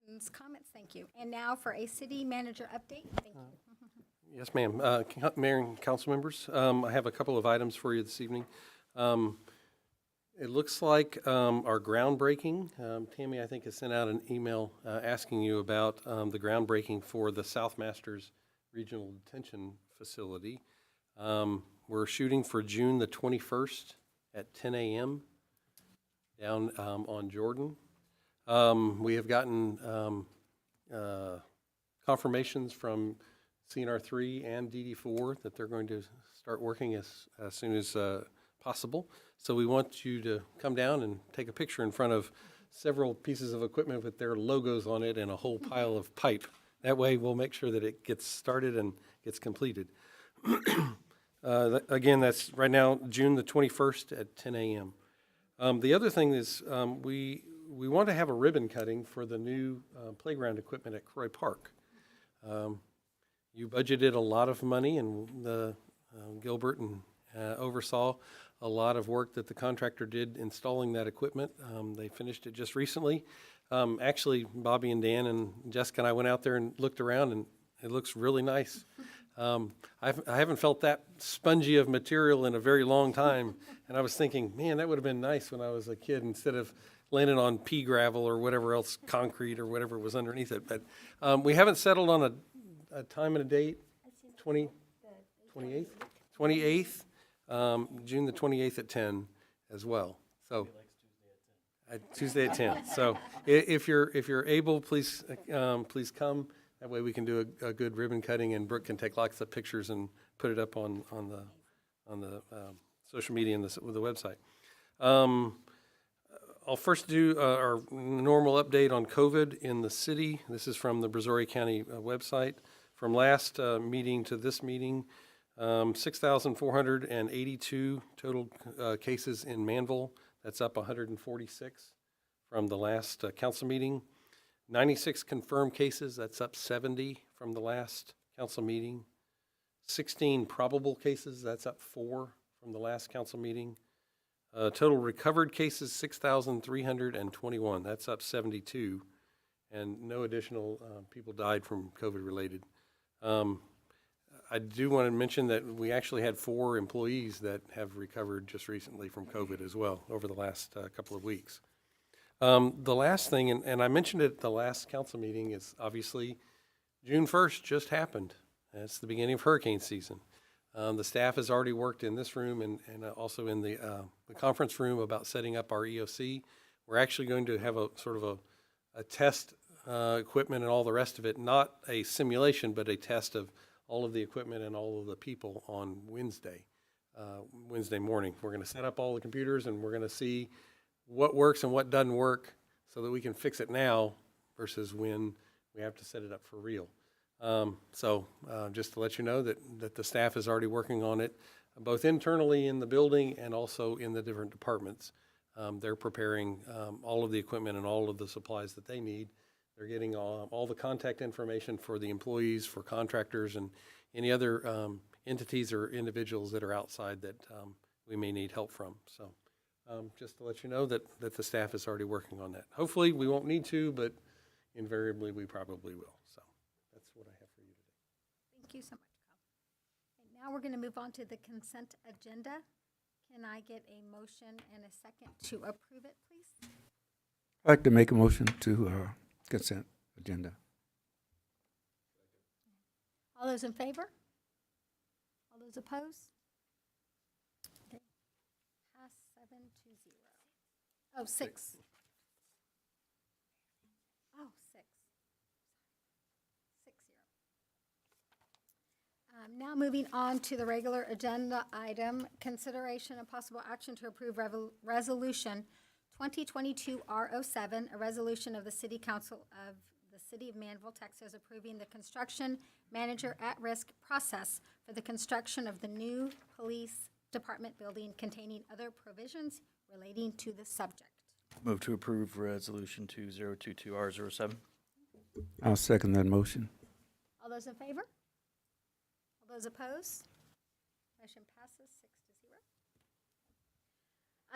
Questions, comments? Thank you. And now for a city manager update. Thank you. Yes, ma'am. Mayor and council members, I have a couple of items for you this evening. It looks like our groundbreaking, Tammy, I think, has sent out an email asking you about the groundbreaking for the South Masters Regional Detention Facility. We're shooting for June the 21st at 10 a.m. down on Jordan. We have gotten confirmations from CNR3 and DD4 that they're going to start working as soon as possible. So we want you to come down and take a picture in front of several pieces of equipment with their logos on it and a whole pile of pipe. That way we'll make sure that it gets started and gets completed. Again, that's right now June the 21st at 10 a.m. The other thing is we want to have a ribbon cutting for the new playground equipment at Croy Park. You budgeted a lot of money, and Gilbert and oversaw a lot of work that the contractor did installing that equipment. They finished it just recently. Actually, Bobby and Dan and Jessica and I went out there and looked around, and it looks really nice. I haven't felt that spongy of material in a very long time, and I was thinking, man, that would have been nice when I was a kid instead of landing on pea gravel or whatever else, concrete or whatever was underneath it. But we haven't settled on a time and a date. 28th, June the 28th at 10 as well. So Tuesday at 10. So if you're able, please come. That way we can do a good ribbon cutting, and Brooke can take lots of pictures and put it up on the social media and the website. I'll first do our normal update on COVID in the city. This is from the Brazoria County website. From last meeting to this meeting, 6,482 total cases in Manvel. That's up 146 from the last council meeting. 96 confirmed cases. That's up 70 from the last council meeting. 16 probable cases. That's up 4 from the last council meeting. Total recovered cases, 6,321. That's up 72. And no additional people died from COVID related. I do want to mention that we actually had 4 employees that have recovered just recently from COVID as well over the last couple of weeks. The last thing, and I mentioned it at the last council meeting, is obviously June 1st just happened. It's the beginning of hurricane season. The staff has already worked in this room and also in the conference room about setting up our EOC. We're actually going to have a sort of a test equipment and all the rest of it, not a simulation, but a test of all of the equipment and all of the people on Wednesday morning. We're going to set up all the computers, and we're going to see what works and what doesn't work so that we can fix it now versus when we have to set it up for real. So just to let you know that the staff is already working on it, both internally in the building and also in the different departments. They're preparing all of the equipment and all of the supplies that they need. They're getting all the contact information for the employees, for contractors, and any other entities or individuals that are outside that we may need help from. So just to let you know that the staff is already working on that. Hopefully we won't need to, but invariably we probably will. So that's what I have for you today. Thank you so much, Kyle. And now we're going to move on to the consent agenda. Can I get a motion and a second to approve it, please? I'd like to make a motion to consent agenda. All those in favor? All those opposed? Okay. Pass 7-0. Oh, 6. Oh, 6. 6-0. Now moving on to the regular agenda item, consideration and possible action to approve resolution 2022-R07, a resolution of the City Council of the City of Manvel, Texas, approving the construction manager at-risk process for the construction of the new police department building containing other provisions relating to the subject. Move to approve resolution 2022-R07. I'll second that motion. All those in favor? All those opposed? Motion passes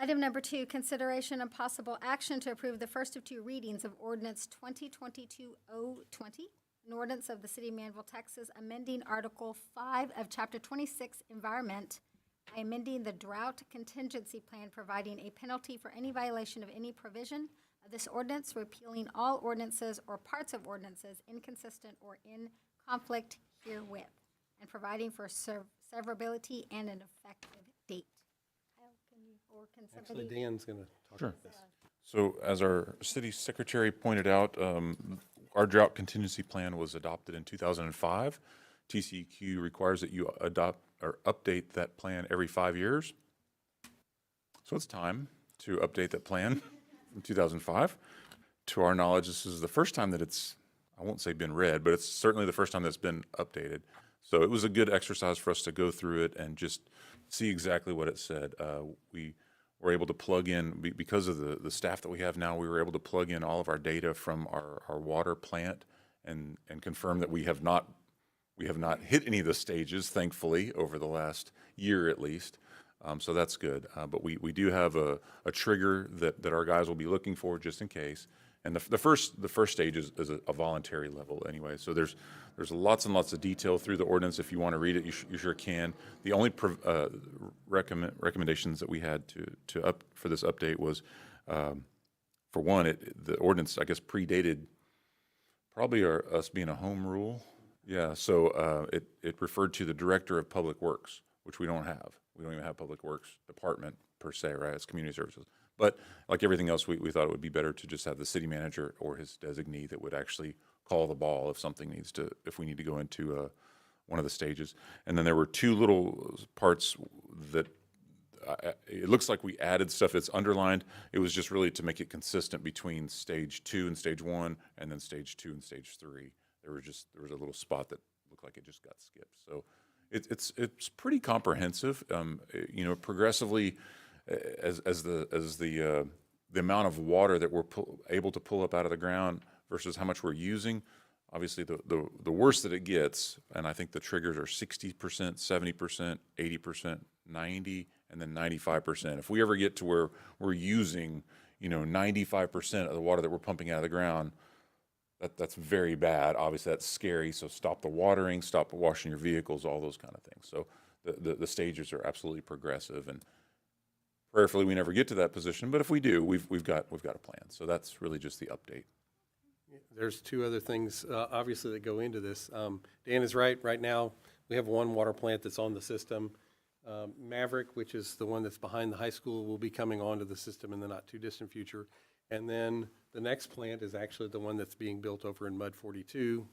6-0. Item number 2, consideration and possible action to approve the first of 2 readings of ordinance 2022-020, an ordinance of the City of Manvel, Texas, amending Article 5 of Chapter 26, Environment, by amending the drought contingency plan, providing a penalty for any violation of any provision of this ordinance, repealing all ordinances or parts of ordinances inconsistent or in conflict herewith, and providing for severability and an effective date. Kyle, can you, or can Actually, somebody? Dan's going to talk Sure. about this. So as our city secretary pointed out, our drought contingency plan was adopted in 2005. TCEQ requires that you adopt or update that plan every 5 years. So it's time to update that plan from 2005. To our knowledge, this is the first time that it's, I won't say been read, but it's certainly the first time that's been updated. So it was a good exercise for us to go through it and just see exactly what it said. We were able to plug in, because of the staff that we have now, we were able to plug in all of our data from our water plant and confirm that we have not hit any of the stages, thankfully, over the last year at least. So that's good. But we do have a trigger that our guys will be looking for just in case. And the first stage is a voluntary level anyway. So there's lots and lots of detail through the ordinance. If you want to read it, you sure can. The only recommendations that we had for this update was, for one, the ordinance, I guess, predated probably us being a home rule. Yeah, so it referred to the Director of Public Works, which we don't have. We don't even have Public Works Department per se, right? It's Community Services. But like everything else, we thought it would be better to just have the city manager or his designee that would actually call the ball if we need to go into one of the stages. And then there were 2 little parts that it looks like we added stuff that's underlined. It was just really to make it consistent between stage 2 and stage 1, and then stage 2 and stage 3. There was a little spot that looked like it just got skipped. So it's pretty comprehensive. Progressively, as the amount of water that we're able to pull up out of the ground versus how much we're using, obviously the worse that it gets, and I think the triggers are 60%, 70%, 80%, 90%, and then 95%. If we ever get to where we're using, 95% of the water that we're pumping out of the ground, that's very bad. Obviously, that's scary. So stop the watering, stop washing your vehicles, all those kind of things. So the stages are absolutely progressive, and prayerfully we never get to that position. But if we do, we've got a plan. So that's really just the update. There's 2 other things, obviously, that go into this. Dan is right. Right now, we have 1 water plant that's on the system. Maverick, which is the one that's behind the high school, will be coming onto the system in the not-too-distant future. And then the next plant is actually the one that's being built over in Mud 42,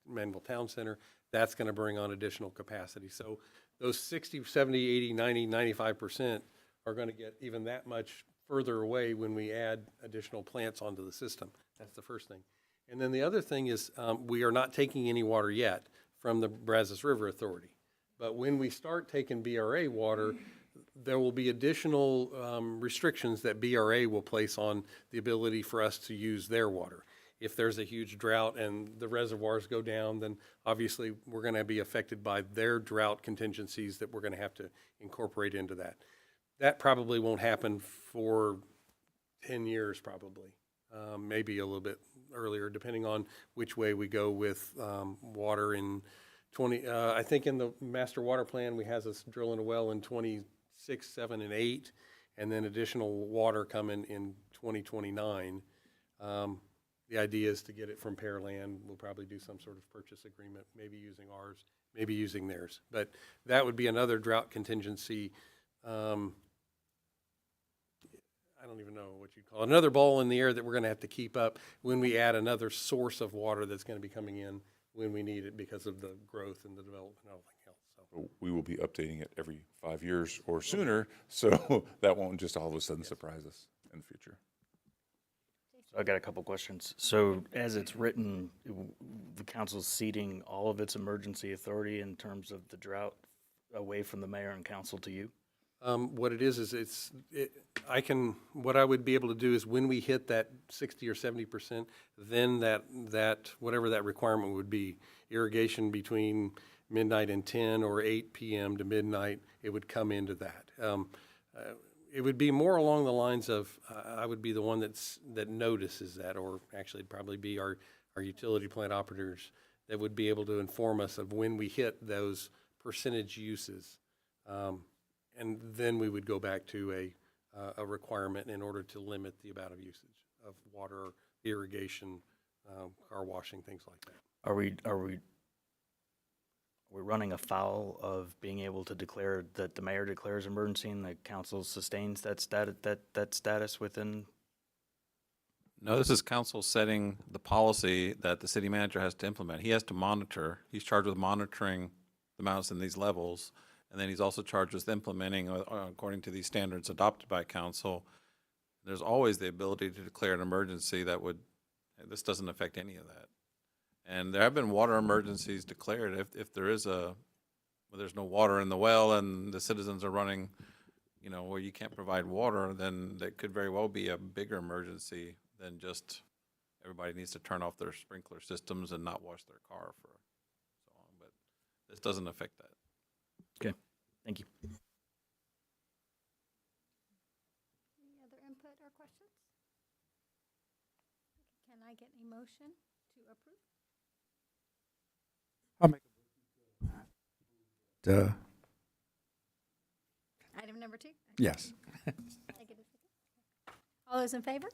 Manvel Town Center. That's going to bring on additional capacity. So those 60, 70, 80, 90, 95% are going to get even that much further away when we add additional plants onto the system. That's the first thing. And then the other thing is we are not taking any water yet from the Brazos River Authority. But when we start taking BRA water, there will be additional restrictions that BRA will place on the ability for us to use their water. If there's a huge drought and the reservoirs go down, then obviously we're going to be affected by their drought contingencies that we're going to have to incorporate into that. That probably won't happen for 10 years probably, maybe a little bit earlier, depending on which way we go with water in 20. I think in the master water plan, we has us drilling a well in 26, 7, and 8, and then additional water coming in 2029. The idea is to get it from Pearland. We'll probably do some sort of purchase agreement, maybe using ours, maybe using theirs. But that would be another drought contingency. I don't even know what you'd call it. Another ball in the air that we're going to have to keep up when we add another source of water that's going to be coming in when we need it because of the growth and the development and everything else. So We will be updating it every 5 years or sooner, so that won't just all of a sudden surprise us in the future. So I got a couple questions. So as it's written, the council's ceding all of its emergency authority in terms of the drought away from the mayor and council to you? what it is what I would be able to do is when we hit that 60 or 70%, then that whatever that requirement would be, irrigation between midnight and 10 or 8 p.m. to midnight, it would come into that. It would be more along the lines of, I would be the one that notices that, or actually it'd probably be our utility plant operators that would be able to inform us of when we hit those percentage uses. And then we would go back to a requirement in order to limit the amount of usage of water, irrigation, car washing, things like that. Are we running afoul of being able to declare that the mayor declares emergency and the council sustains that status within? No, this is council setting the policy that the city manager has to implement. He has to monitor. He's charged with monitoring the amounts in these levels. And then he's also charged with implementing according to these standards adopted by council. There's always the ability to declare an emergency this doesn't affect any of that. And there have been water emergencies declared if there's no water in the well and the citizens are running, where you can't provide water, then that could very well be a bigger emergency than just everybody needs to turn off their sprinkler systems and not wash their car for so long. But this doesn't affect that. Okay, thank you. Any other input or questions? Can I get a motion to approve? I'll make a Item number 2? yes. Can I get a second? All those in favor?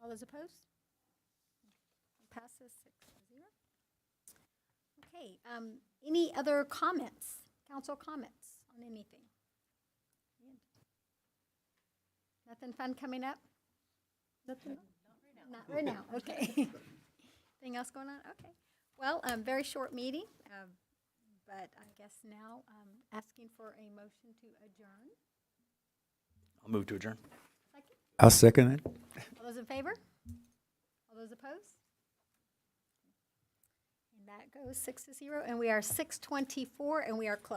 All those opposed? Passes 6-0. Okay, any other comments, council comments on anything? Nothing fun coming up? Nothing? Not right now, okay. Anything else going on? Okay. Well, very short meeting, but I guess now asking for a motion to adjourn. I'll move to adjourn. Second? I'll second it. All those in favor? All those opposed? And that goes 6-0, and we are 6:24, and we are closed.